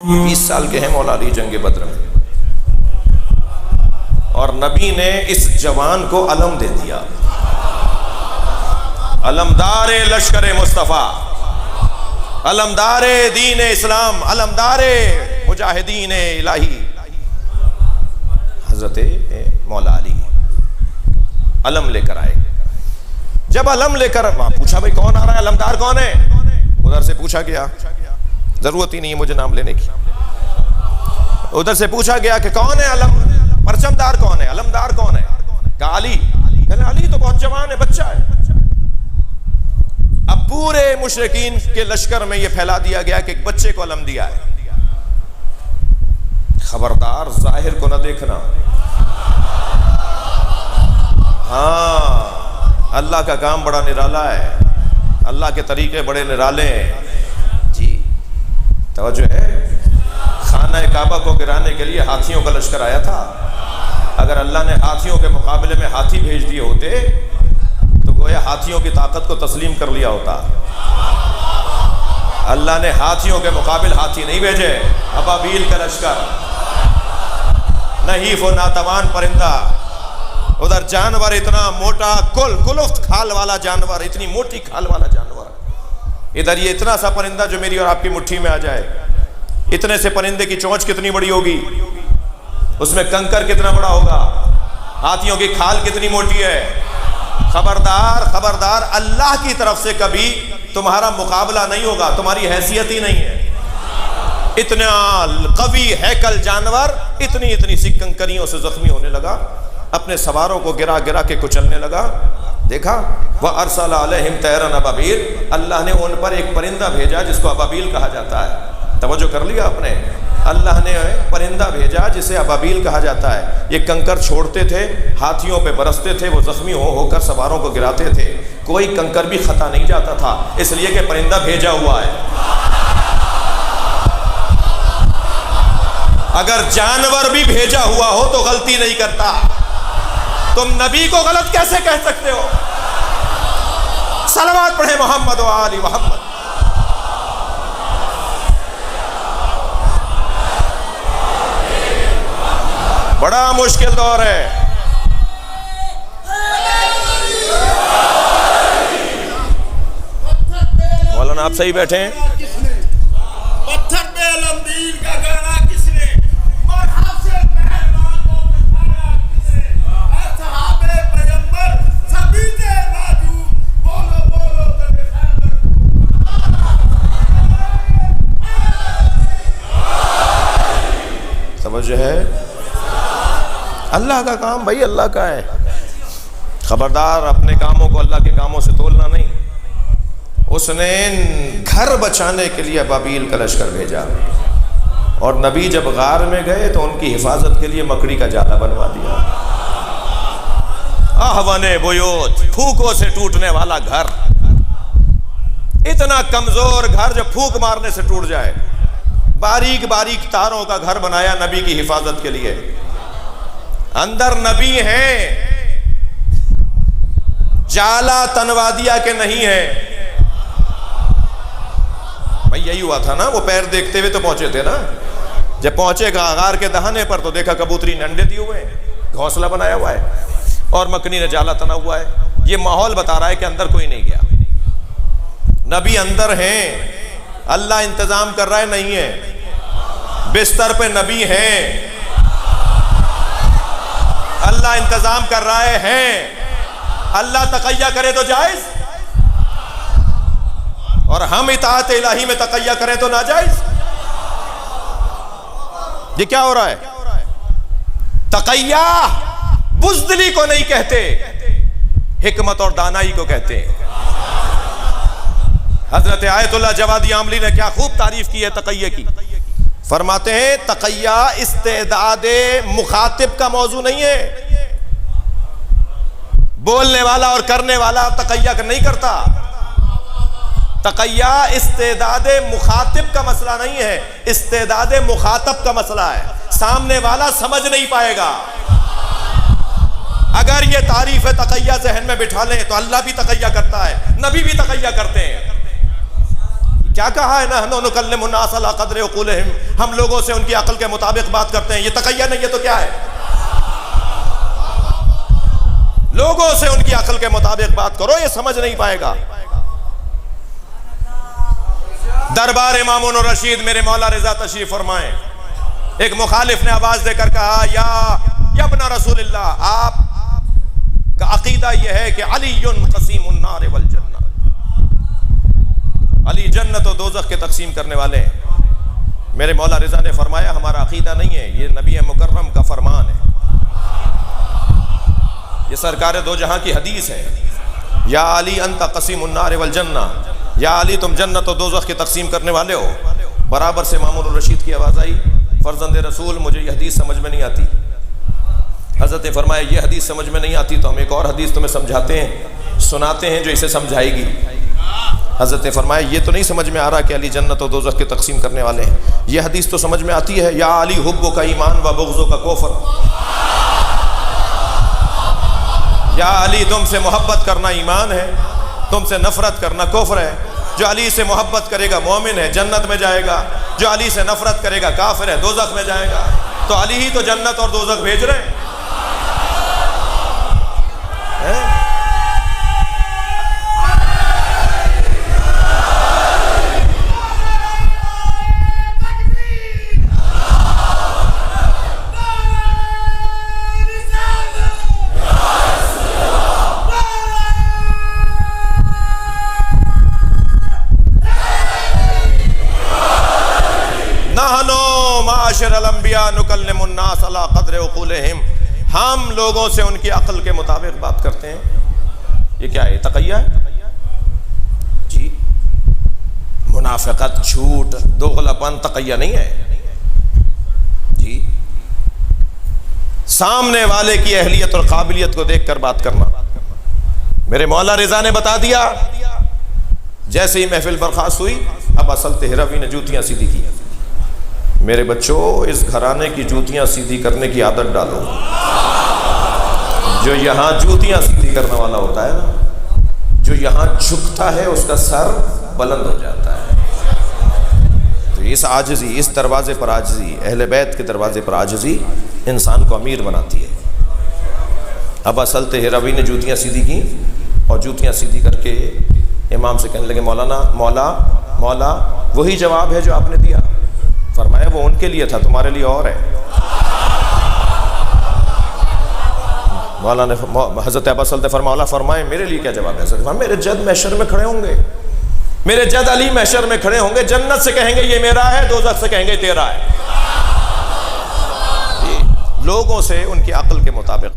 20 साल के हैं मौला अली जंग बद्र में, और नबी ने इस जवान को अलम दे दिया, अलमदारे लश्कर मुस्तफ़ा, अलमदारे दीन इस्लाम, अलमदारे मुजाहिदीन इलाही हजरत मौला अली अलम लेकर आए। जब अलम लेकर वहां पूछा भाई कौन आ रहा है, अलमदार कौन है? उधर से पूछा गया, जरूरत ही नहीं है मुझे नाम लेने की, उधर से पूछा गया कि कौन है अलम, परचमदार कौन है, अलमदार कौन है? कहा अली। कहने अली तो बहुत जवान है, बच्चा है। अब पूरे मुशरिकीन के लश्कर में यह फैला दिया गया कि एक बच्चे को अलम दिया है। खबरदार जाहिर को न देखना। हाँ, अल्लाह का काम बड़ा निराला है, अल्लाह के तरीके बड़े निराले हैं जी। तवज्जो है, खाना काबा को गिराने के लिए हाथियों का लश्कर आया था। अगर अल्लाह ने हाथियों के मुकाबले में हाथी भेज दिए होते तो गोया हाथियों की ताकत को तस्लीम कर लिया होता। अल्लाह ने हाथियों के मुकाबले हाथी नहीं भेजे, अबाबील का लश्कर, नहीफ और नातवान परिंदा। उधर जानवर इतना मोटा, कुलुफ्त खाल वाला जानवर, इतनी मोटी खाल वाला जानवर। इधर ये इतना सा परिंदा जो मेरी और आपकी मुट्ठी में आ जाए। इतने से परिंदे की चोंच कितनी बड़ी होगी, उसमें कंकर कितना बड़ा होगा, हाथियों की खाल कितनी मोटी है। खबरदार खबरदार, अल्लाह की तरफ से कभी तुम्हारा मुकाबला नहीं होगा, तुम्हारी हैसियत ही नहीं है। इतना कवी हैकल जानवर इतनी इतनी सी कंकरियों से जख्मी होने लगा, अपने सवारों को गिरा गिरा के कुचलने लगा। देखा, वह अरसल अलैहिम तैरन अबाबील, अल्लाह ने उन पर एक परिंदा भेजा जिसको अबाबील कहा जाता है। तवज्जो कर लिया आपने, अल्लाह ने परिंदा भेजा जिसे अबाबील कहा जाता है। ये कंकर छोड़ते थे, हाथियों पे बरसते थे, वो जख्मी होकर सवारों को गिराते थे। कोई कंकर भी खता नहीं जाता था, इसलिए कि परिंदा भेजा हुआ है। अगर जानवर भी भेजा हुआ हो तो गलती नहीं करता, तुम नबी को गलत कैसे कह सकते हो? सलवात पढ़े मोहम्मद व आली मोहम्मद। बड़ा मुश्किल दौर है। मौलाना आप सही बैठे हैं? पत्थर पे अलमदीन का गाना किसने, मरहब से पहलवान को बिठाया किसने, असहाबे पैगंबर सभी थे मौजूद, बोलो बोलो तबे खैबर। समझ है, अल्लाह का काम भाई अल्लाह का है। खबरदार, अपने कामों को अल्लाह के कामों से तोलना नहीं। उसने घर बचाने के लिए अबाबील का लश्कर भेजा, और नबी जब गार में गए तो उनकी हिफाजत के लिए मकड़ी का जाला बनवा दिया। आहवने बुयूत, फूकों से टूटने वाला घर, इतना कमजोर घर जो फूक मारने से टूट जाए। बारीक बारीक तारों का घर बनाया नबी की हिफाजत के लिए। अंदर नबी हैं, जाला तनवादिया के नहीं है। भाई यही हुआ था ना, वो पैर देखते हुए तो पहुंचे थे ना। जब पहुंचे गागार के दहाने पर तो देखा कबूतरी ने अंडे दिए हुए हैं, घोंसला बनाया हुआ है, और मकनी ने जाला तना हुआ है। ये माहौल बता रहा है कि अंदर कोई नहीं गया। नबी अंदर हैं, अल्लाह इंतजाम कर रहा है, नहीं है। बिस्तर पे नबी हैं, अल्लाह इंतजाम कर रहा है। अल्लाह तकैया करे तो जायज, और हम इताअत इलाही में तकैया करें तो नाजायज। ये क्या हो रहा है? तकैया बुज़दिली को नहीं कहते, हिकमत और दानाई को कहते हैं। हजरत आयतुल्लाह जवादी आमली ने क्या खूब तारीफ की है तकैये की। फरमाते हैं तकैया इस्तेदादे मुखातिब का मौजू नहीं है। बोलने वाला और करने वाला तकैया नहीं करता। तकैया इस्तेदादे मुखातिब का मसला नहीं है, इस्तेदादे मुखातब का मसला है। सामने वाला समझ नहीं पाएगा। अगर ये तारीफ है तकैया जहन में बिठा लें तो अल्लाह भी तकैया करता है, नबी भी तकैया करते हैं। क्या कहा है ना, नुकल्लिमु नास अला क़द्रि उक़ूलिहिम, हम लोगों से उनकी अकल के मुताबिक बात करते हैं। ये तक़य्या नहीं है तो क्या है? लोगों से उनकी अकल के मुताबिक बात करो, ये समझ नहीं पाएगा। दरबार मामून और रशीद मेरे मौला रिजा तशरीफ फरमाएं। एक मुखालिफ ने आवाज देकर कहा, या इब्न रसूलिल्लाह, आप का अकीदा यह है कि अलीयुन क़सीमुन नार वल जन्नह, अली जन्नत और दोज़ख के तकसीम करने वाले हैं। मेरे मौला रिजा ने फरमाया, हमारा अकीदा नहीं है, ये नबी मुकर्रम का फरमान है, ये सरकार दो जहां की हदीस है। या अली अंत क़सीमुन नार वल जन्नह, या अली तुम जन्नत और दोज़ख के तकसीम करने वाले हो। बराबर से मामून और रशीद की आवाज़ आई, फर्जंद रसूल मुझे ये हदीस समझ में नहीं आती। हज़रत ने फरमाया, ये हदीस समझ में नहीं आती तो हम एक और हदीस तुम्हें समझाते हैं, सुनाते हैं जो इसे समझाएगी। हज़रत ने फरमाया, ये तो नहीं समझ में आ रहा कि अली जन्नत और दोज़ख के तकसीम करने वाले हैं, ये हदीस तो समझ में आती है, या अली हुब्बु का ईमान व बुग़्ज़ु का कुफ़्र, या अली तुमसे मोहब्बत करना ईमान है, तुमसे नफरत करना कुफ्र है। जो अली से मोहब्बत करेगा मोमिन है, जन्नत में जाएगा, जो अली से नफरत करेगा काफिर है, दोज़ख में जाएगा। तो अली ही तो जन्नत और दोज़ख भेज रहे हैं। हम लोगों से उनकी अकल के मुताबिक बात करते हैं। ये क्या है? तक़य्या है जी। मुनाफ़िक़त, झूठ, दोगलापन तक़य्या नहीं है जी। सामने वाले की अहलियत और काबिलियत को देखकर बात करना। मेरे मौला रिजा ने बता दिया, जैसे ही महफिल बर्खास्त हुई, अब असल तेहरवी ने जूतियां सीधी की। मेरे बच्चों, इस घराने की जूतियां सीधी करने की आदत डालो। जो यहाँ जूतियां सीधी करने वाला होता है ना, जो यहाँ झुकता है उसका सर बुलंद हो जाता है। तो इस आजिज़ी, इस दरवाजे पर आजिज़ी, अहले बैत के दरवाजे पर आजिज़ी इंसान को अमीर बनाती है। अब असल तेहरवी ने जूतियां सीधी की और जूतियां सीधी करके इमाम से कहने लगे, मौलाना, मौला मौला, वही जवाब है जो आपने दिया। फरमाया, वो उनके लिए था, तुम्हारे लिए और है। मौला ने, हज़रत अब्बा सल्लल्लाहु अलैहि वसल्लम फरमाए, मेरे लिए क्या जवाब है? मेरे जद महशर में खड़े होंगे, मेरे जद अली महशर में खड़े होंगे, जन्नत से कहेंगे ये मेरा है, दोज़ख से कहेंगे तेरा है। लोगों से उनकी अक्ल के मुताबिक